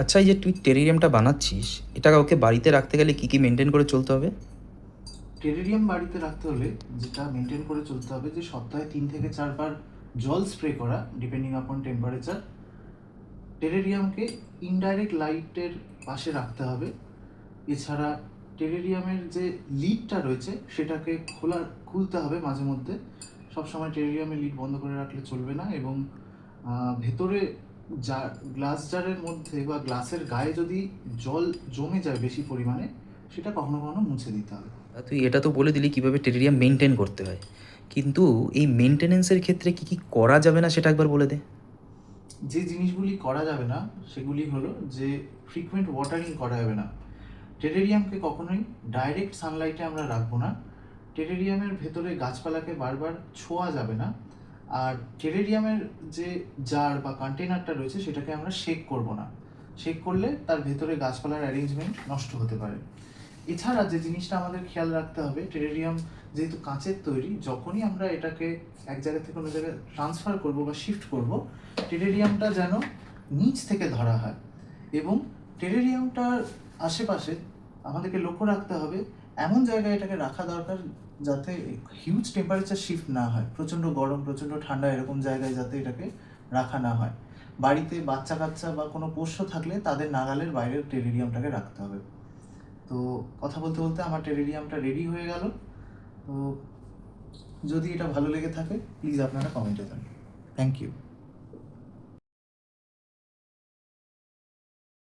আচ্ছা, এই যে তুই টেরেরিয়ামটা বানাচ্ছিস, এটা ওকে বাড়িতে রাখতে গেলে কী কী মেনটেন করে চলতে হবে? টেরেরিয়াম বাড়িতে রাখতে হলে যেটা মেনটেন করে চলতে হবে যে সপ্তাহে 3 থেকে 4 বার জল স্প্রে করা ডিপেন্ডিং আপন টেম্পারেচার। টেরেরিয়ামকে ইনডাইরেক্ট লাইটের পাশে রাখতে হবে। এছাড়া টেরেরিয়ামের যে লিডটা রয়েছে সেটাকে খুলতে হবে মাঝে মধ্যে। সবসময় টেরেরিয়ামের লিড বন্ধ করে রাখলে চলবে না। এবং ভেতরে গ্লাস জারের মধ্যে বা গ্লাসের গায়ে যদি জল জমে যায় বেশি পরিমাণে, সেটা কখনো কখনো মুছে দিতে হবে। তুই এটা তো বলে দিলি কীভাবে টেরেরিয়াম মেনটেন করতে হয়, কিন্তু এই মেনটেনেন্সের ক্ষেত্রে কী কী করা যাবে না সেটা একবার বলে দে। যে জিনিসগুলি করা যাবে না সেগুলি হলো যে ফ্রিকুয়েন্ট ওয়াটারিং করা যাবে না। টেরেরিয়ামকে কখনোই ডাইরেক্ট সানলাইটে আমরা রাখবো না। টেরেরিয়ামের ভেতরে গাছপালাকে বারবার ছোঁয়া যাবে না। আর টেরেরিয়ামের যে জার বা কন্টেনারটা রয়েছে সেটাকে আমরা শেক করব না। শেক করলে তার ভেতরে গাছপালার অ্যারেঞ্জমেন্ট নষ্ট হতে পারে। এছাড়া যে জিনিসটা আমাদের খেয়াল রাখতে হবে, টেরেরিয়াম যেহেতু কাঁচের তৈরি, যখনই আমরা এটাকে এক জায়গা থেকে অন্য জায়গায় ট্রান্সফার করব বা শিফট করব, টেরেরিয়ামটা যেন নিচ থেকে ধরা হয়। এবং টেরেরিয়ামটার আশেপাশে আমাদেরকে লক্ষ্য রাখতে হবে এমন জায়গায় এটাকে রাখা দরকার যাতে হিউজ টেম্পারেচার শিফট না হয়, প্রচণ্ড গরম প্রচণ্ড ঠান্ডা এরকম জায়গায় যাতে এটাকে রাখা না হয়। বাড়িতে বাচ্চা কাচ্চা বা কোনো পোষ্য থাকলে তাদের নাগালের বাইরে টেরেরিয়ামটাকে রাখতে হবে। তো কথা বলতে বলতে আমার টেরেরিয়ামটা রেডি হয়ে গেল। তো যদি এটা ভালো লেগে থাকে প্লিজ আপনারা কমেন্টে জানান। Thank you.